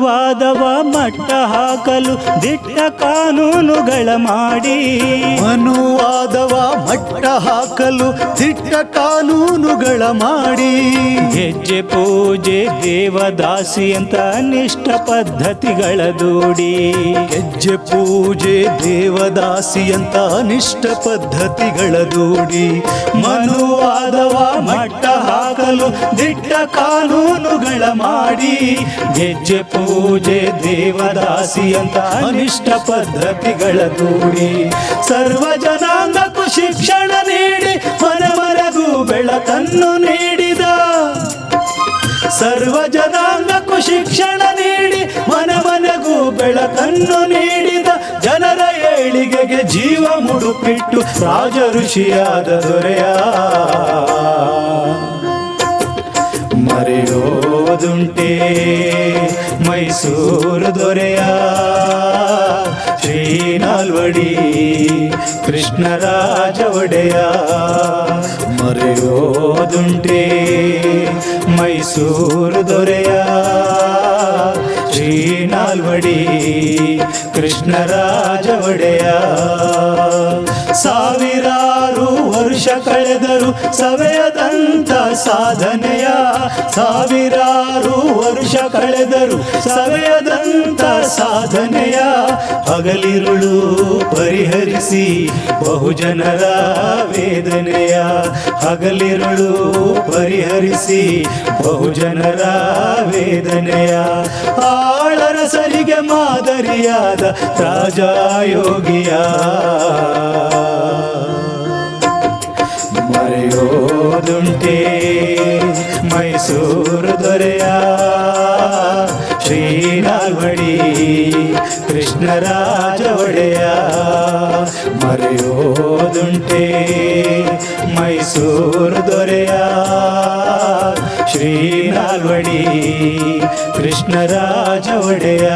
ಮನುವಾದವ ಮಟ್ಟ ಹಾಕಲು ದಿಟ್ಟ ಕಾನೂನುಗಳ ಮಾಡಿ, ಮನುವಾದವ ಮಟ್ಟ ಹಾಕಲು ದಿಟ್ಟ ಕಾನೂನುಗಳ ಮಾಡಿ, ಹೆಜ್ಜೆ ಪೂಜೆ ದೇವದಾಸಿ ಅಂತ ಅನಿಷ್ಟ ಪದ್ಧತಿಗಳ ದೂಡಿ, ಹೆಜ್ಜೆ ಪೂಜೆ ದೇವದಾಸಿ ಅಂತ ಅನಿಷ್ಟ ಪದ್ಧತಿಗಳ ದೂಡಿ, ಮನುವಾದವ ಮಟ್ಟ ಹಾಕಲು ದಿಟ್ಟ ಕಾನೂನುಗಳ ಮಾಡಿ, ಹೆಜ್ಜೆ ಪೂಜೆ ದೇವದಾಸಿ ಅಂತ ಅನಿಷ್ಟ ಪದ್ಧತಿಗಳ ದೂಡಿ, ಸರ್ವ ಜನಾಂಗಕ್ಕೂ ಶಿಕ್ಷಣ ನೀಡಿ ಮನಮನಗೂ ಬೆಳಕನ್ನು ನೀಡಿದ, ಸರ್ವ ಜನಾಂಗಕ್ಕೂ ಶಿಕ್ಷಣ ನೀಡಿ ಮನಮನಗೂ ಬೆಳಕನ್ನು ನೀಡಿದ, ಜನರ ಏಳಿಗೆಗೆ ಜೀವ ಮುಡುಪಿಟ್ಟು ರಾಜ ಋಷಿಯಾದ ದೊರೆಯ ಮರೆಯೋದುಂಟೆ ಮೈಸೂರು ದೊರೆಯ ಶ್ರೀ ನಾಲ್ವಡಿ ಕೃಷ್ಣರಾಜ ಒಡೆಯ. ಮರೆಯೋದುಂಟೆ ಮೈಸೂರು ದೊರೆಯ ಶ್ರೀ ನಾಲ್ವಡಿ ಕೃಷ್ಣರಾಜ ಒಡೆಯ. ಸಾವಿರಾರು ವರ್ಷ ಕಳೆದರು ಸವೆಯದಂತ ಸಾಧನೆಯ, ಸಾವಿರಾರು ವರ್ಷ ಕಳೆದರು ಸವೆಯದಂತ ಸಾಧನೆಯ, ಹಗಲಿರುಳು ಪರಿಹರಿಸಿ ಬಹುಜನರ ವೇದನೆಯ, ಹಗಲಿರುಳು ಪರಿಹರಿಸಿ ಬಹುಜನರ ವೇದನೆಯ, ಆಳರಸರಿಗೆ ಮಾದರಿಯಾದ ರಾಜಯೋಗಿಯ. ಮರೆಯೋದುಂಟೆ ಮೈಸೂರು ದೊರೆಯ ಶ್ರೀ ನಾಲ್ವಡಿ ಕೃಷ್ಣರಾಜ ಒಡೆಯ. ಮರೆಯೋದುಂಟೆ ಮೈಸೂರು ದೊರೆಯ ಶ್ರೀ ನಾಲ್ವಡಿ ಕೃಷ್ಣರಾಜ ಒಡೆಯ.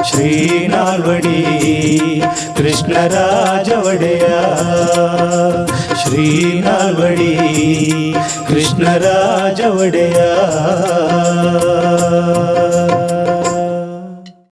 ಶ್ರೀ ನಾಲ್ವಡಿ ಕೃಷ್ಣರಾಜ ಒಡೆಯ, ಶ್ರೀ ನಾಲ್ವಡಿ ಕೃಷ್ಣರಾಜ ಒಡೆಯ.